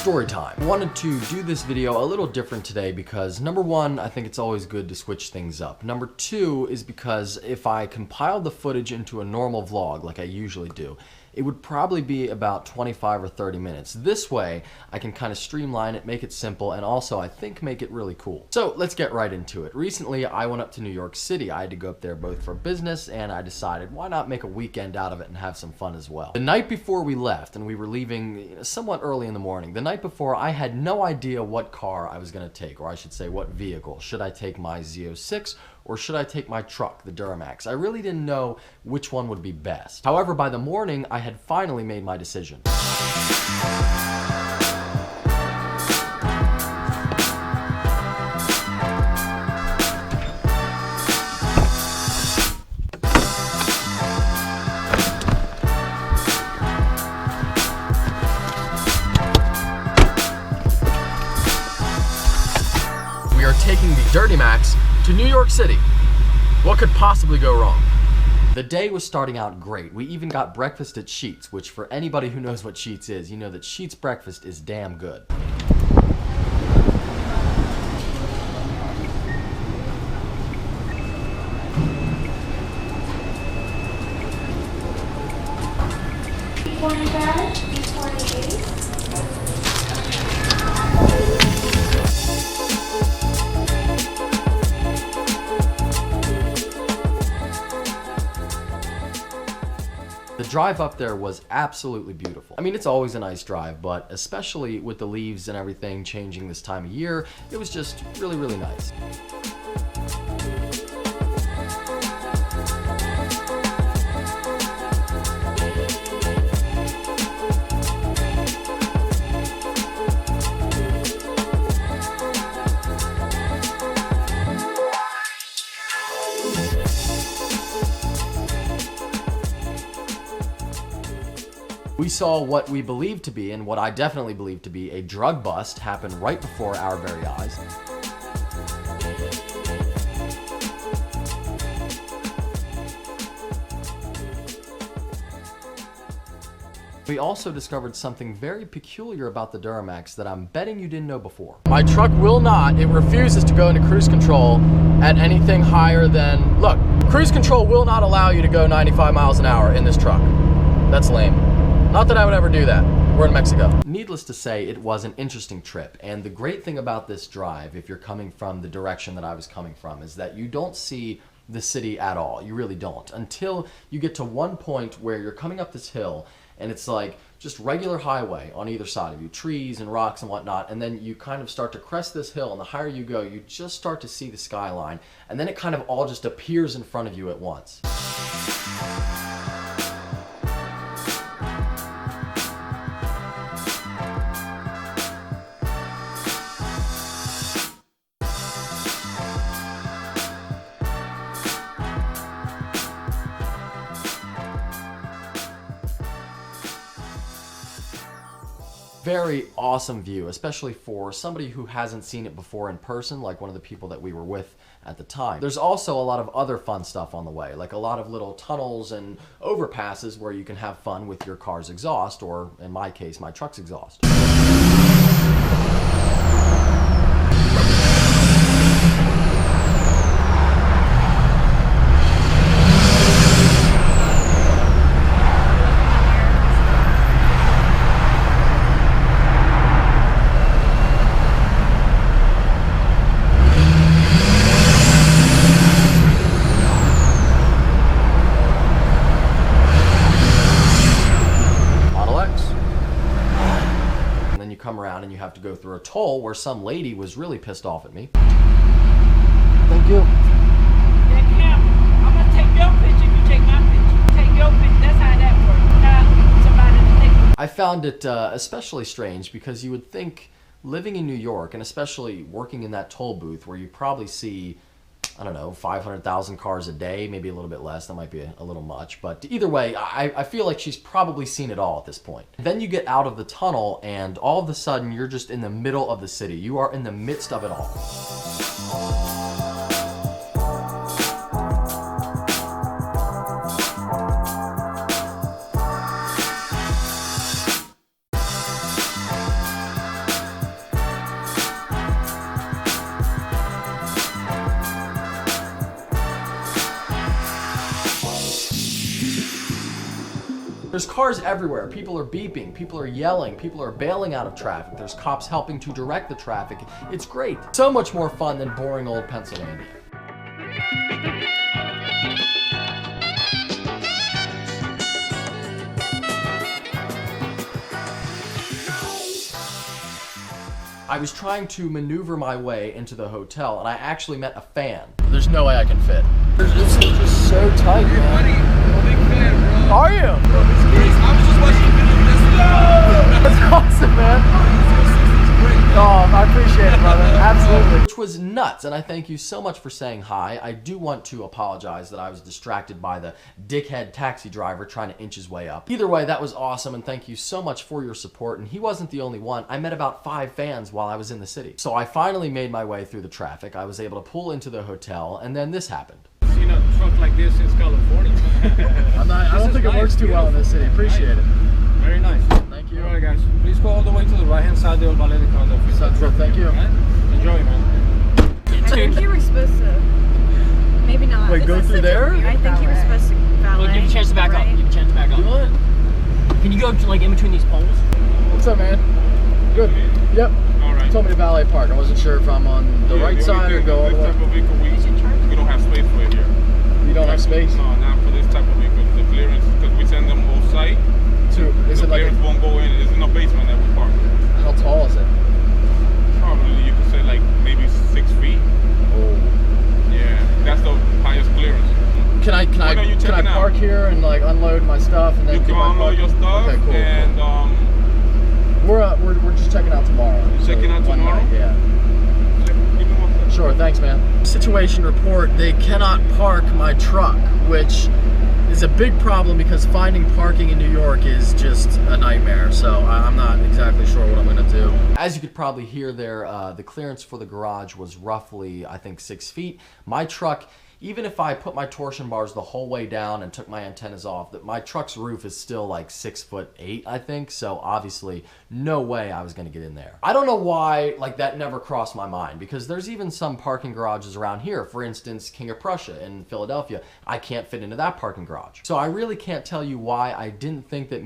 story time. I wanted to do this video a little different today because number one, I think it's always good to switch things up. Number two is because if I compiled the footage into a normal vlog like I usually do, it would probably be about 25 or 30 minutes. This way, I can kind of streamline it, make it simple, and also, I think, make it really cool. So let's get right into it. Recently, I went up to New York City. I had to go up there both for business, and I decided, why not make a weekend out of it and have some fun as well. The night before we left, and we were leaving somewhat early in the morning, the night before, I had no idea what car I was gonna take, or I should say, what vehicle. Should I take my Z06, or should I take my truck, the Duramax? I really didn't know which one would be best. However, by the morning, I had finally made my decision. We are taking the Dirty Max to New York City. What could possibly go wrong? The day was starting out great. We even got breakfast at Sheetz, which for anybody who knows what Sheetz is, you know that Sheetz breakfast is damn good. The drive up there was absolutely beautiful. I mean, it's always a nice drive, but especially with the leaves and everything changing this time of year, it was just really, really nice. We saw what we believed to be, and what I definitely believe to be, a drug bust happen right before our very eyes. We also discovered something very peculiar about the Duramax that I'm betting you didn't know before. My truck will not, it refuses to go into cruise control at anything higher than, look, cruise control will not allow you to go 95 miles an hour in this truck. That's lame. Not that I would ever do that. We're in Mexico. Needless to say, it was an interesting trip. And the great thing about this drive, if you're coming from the direction that I was coming from, is that you don't see the city at all. You really don't. Until you get to one point where you're coming up this hill and it's like just regular highway on either side of you, trees and rocks and whatnot, and then you kind of start to crest this hill, and the higher you go, you just start to see the skyline, and then it kind of all just appears in front of you at once. Very awesome view, especially for somebody who hasn't seen it before in person, like one of the people that we were with at the time. There's also a lot of other fun stuff on the way, like a lot of little tunnels and overpasses where you can have fun with your car's exhaust, or in my case, my truck's exhaust. Come around and you have to go through a toll where some lady was really pissed off at me. Thank you. I'm gonna take your picture if you take my picture. Take your picture. That's how that works. Somebody to take. I found it especially strange because you would think, living in New York and especially working in that toll booth where you probably see, I don't know, 500,000 cars a day, maybe a little bit less, that might be a little much, but either way, I feel like she's probably seen it all at this point. Then you get out of the tunnel and all of a sudden you're just in the middle of the city. You are in the midst of it all. There's cars everywhere. People are beeping, people are yelling, people are bailing out of traffic. There's cops helping to direct the traffic. It's great. So much more fun than boring old Pennsylvania. I was trying to maneuver my way into the hotel, and I actually met a fan. There's no way I can fit. This is just so tight, man. Buddy, I'm a big fan, bro. Are you? Bro, this is I was just watching your video. Let's go! That's awesome, man. Oh, I appreciate it, brother. Absolutely. Which was nuts, and I thank you so much for saying hi. I do want to apologize that I was distracted by the dickhead taxi driver trying to inch his way up. Either way, that was awesome, and thank you so much for your support, and he wasn't the only one. I met about 5 fans while I was in the city. So I finally made my way through the traffic. I was able to pull into the hotel, and then this happened. I've seen a truck like this since California. I don't think it works too well in this city. Appreciate it. Very nice. Thank you. Alright guys, please go all the way to the right hand side. They will valet the car. Sounds good. Thank you. Right? Enjoy, man. I think you were supposed to. Maybe not. Wait, go through there? I think you were supposed to valet. Well, give you a chance to back up. right? Give you a chance to back up. You want? Can you go like in between these poles? What's up, man? Good. Yep. Alright. Told me to valet park. I wasn't sure if I'm on the right side or go all the This type way. of vehicle, we don't have space for it here. You don't have space? No, not for this type of vehicle. The clearance, because we send them off-site. Is The it like clearance won't go in. There's no basement that we park. how tall is it? Probably, you could say like maybe 6 feet. Oh. Yeah, that's the highest clearance. Can I When are you can I checking out? park here and like unload my stuff and then You do can my unload your parking? stuff, Okay, cool. and We're just checking out tomorrow. Checking out one tomorrow? night, yeah. give me 1 second. Sure, thanks, man. Situation report, they cannot park my truck, which is a big problem because finding parking in New York is just a nightmare. So I'm not exactly sure what I'm gonna do. As you could probably hear there, the clearance for the garage was roughly, I think, 6 feet. My truck, even if I put my torsion bars the whole way down and took my antennas off, that my truck's roof is still like 6'8", I think. So obviously, no way I was gonna get in there. I don't know why, like, that never crossed my mind, because there's even some parking garages around here. For instance, King of Prussia in Philadelphia. I can't fit into that parking garage. So I really can't tell you why I didn't think that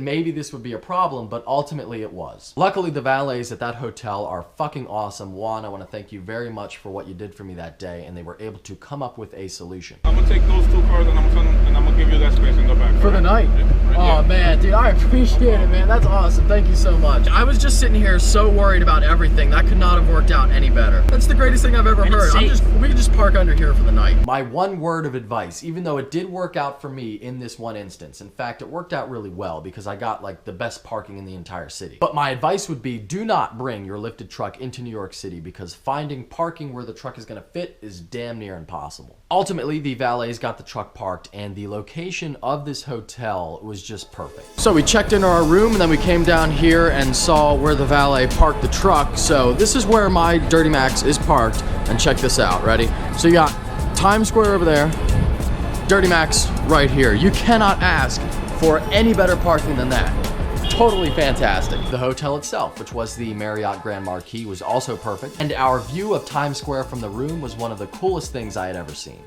maybe this would be a problem, but ultimately it was. Luckily, the valets at that hotel are fucking awesome. Juan, I want to thank you very much for what you did for me that day, and they were able to come up with a solution. I'm gonna take those 2 cars and I'm gonna give you that space in the back. For the night? Oh man, dude, I appreciate it, man. That's awesome. Thank you so much. I was just sitting here so worried about everything. That could not have worked out any better. That's the greatest thing I've ever And it's heard. safe. We could just park under here for the night. My one word of advice, even though it did work out for me in this one instance, in fact, it worked out really well because I got like the best parking in the entire city. But my advice would be, do not bring your lifted truck into New York City, because finding parking where the truck is gonna fit is damn near impossible. Ultimately, the valets got the truck parked, and the location of this hotel was just perfect. So we checked into our room, and then we came down here and saw where the valet parked the truck. So this is where my Dirty Max is parked, and check this out. Ready? So you got Times Square over there, Dirty Max right here. You cannot ask for any better parking than that. Totally fantastic. The hotel itself, which was the Marriott Grand Marquis, was also perfect, and our view of Times Square from the room was one of the coolest things I had ever seen.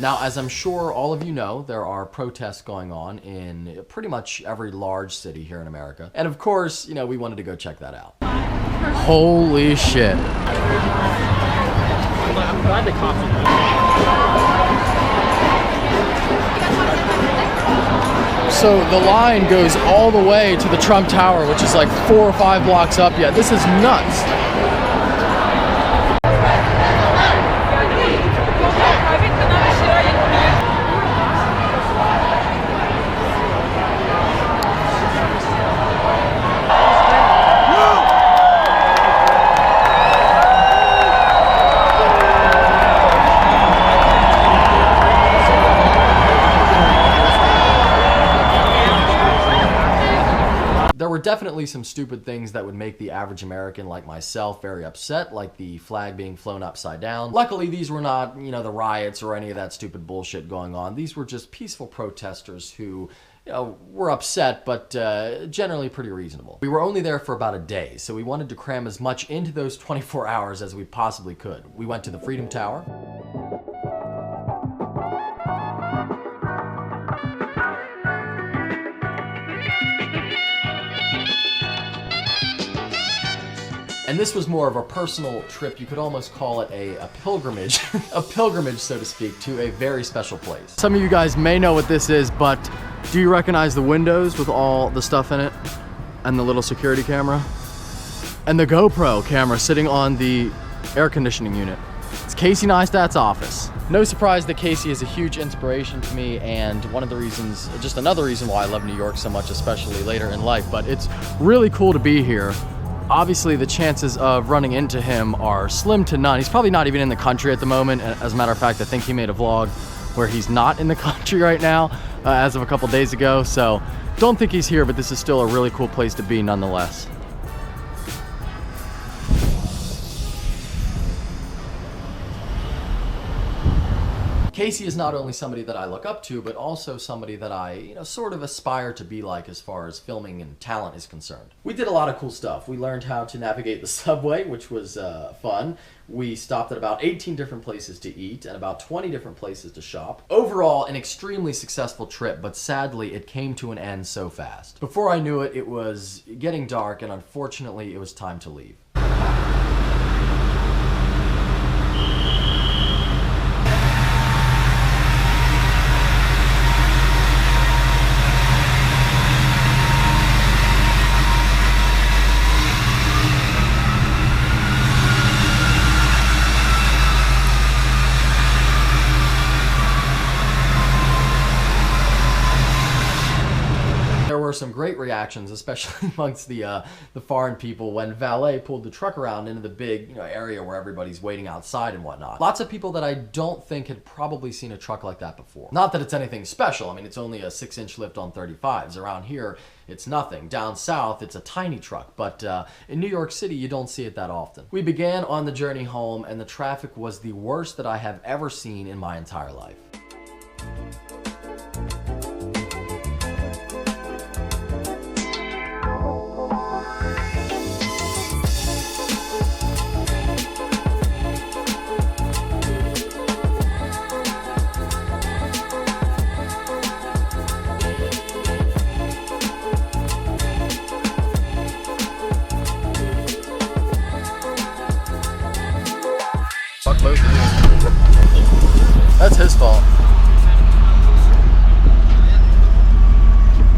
Now, as I'm sure all of you know, there are protests going on in pretty much every large city here in America. And of course, you know, we wanted to go check that out. Holy shit. I'm glad the cops are there. So the line goes all the way to the Trump Tower, which is like 4 or 5 blocks up yet. This is nuts. There were definitely some stupid things that would make the average American like myself very upset, like the flag being flown upside down. Luckily, these were not, you know, the riots or any of that stupid bullshit going on. These were just peaceful protesters who, you know, were upset, but generally pretty reasonable. We were only there for about a day, so we wanted to cram as much into those 24 hours as we possibly could. We went to the Freedom Tower. And this was more of a personal trip. You could almost call it a pilgrimage, a pilgrimage, so to speak, to a very special place. Some of you guys may know what this is, but do you recognize the windows with all the stuff in it? And the little security camera? And the GoPro camera sitting on the air conditioning unit. It's Casey Neistat's office. No surprise that Casey is a huge inspiration to me, and one of the reasons, just another reason why I love New York so much, especially later in life. But it's really cool to be here. Obviously, the chances of running into him are slim to none. He's probably not even in the country at the moment. As a matter of fact, I think he made a vlog where he's not in the country right now, as of a couple days ago. So don't think he's here, but this is still a really cool place to be nonetheless. Casey is not only somebody that I look up to, but also somebody that I, you know, sort of aspire to be like as far as filming and talent is concerned. We did a lot of cool stuff. We learned how to navigate the subway, which was fun. We stopped at about 18 different places to eat and about 20 different places to shop. Overall, an extremely successful trip, but sadly, it came to an end so fast. Before I knew it, it was getting dark, and unfortunately, it was time to leave. There were some great reactions, especially amongst the foreign people, when valet pulled the truck around into the big, you know, area where everybody's waiting outside and whatnot. Lots of people that I don't think had probably seen a truck like that before. Not that it's anything special. I mean, it's only a 6-inch lift on 35s. Around here, it's nothing. Down south, it's a tiny truck, but in New York City, you don't see it that often. We began on the journey home, and the traffic was the worst that I have ever seen in my entire life. Fuck both of you. That's his fault.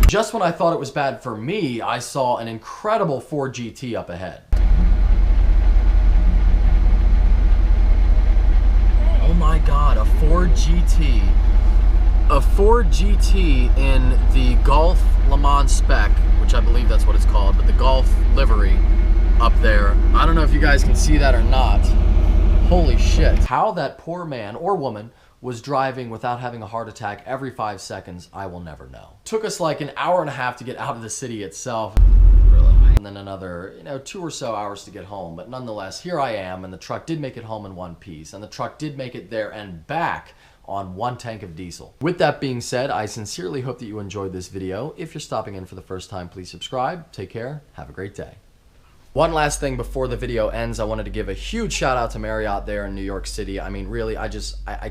Just when I thought it was bad for me, I saw an incredible Ford GT up ahead. Oh my god, a Ford GT. A Ford GT in the Golf Le Mans spec, which I believe that's what it's called, but the Golf livery up there. I don't know if you guys can see that or not. Holy shit. How that poor man or woman was driving without having a heart attack every 5 seconds, I will never know. Took us like an hour and a half to get out of the city itself. Really? And then another, 2 or so hours to get home. But nonetheless, here I am, and the truck did make it home in one piece. And the truck did make it there and back on 1 tank of diesel. With that being said, I sincerely hope that you enjoyed this video. If you're stopping in for the first time, please subscribe. Take care. Have a great day. One last thing before the video ends, I wanted to give a huge shout out to Marriott there in New York City. I mean, really, I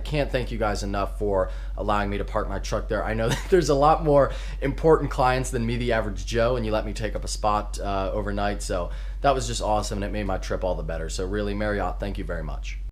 can't thank you guys enough for allowing me to park my truck there. I know that there's a lot more important clients than me, the average Joe, and you let me take up a spot overnight. So that was just awesome, and it made my trip all the better. So really, Marriott, thank you very much.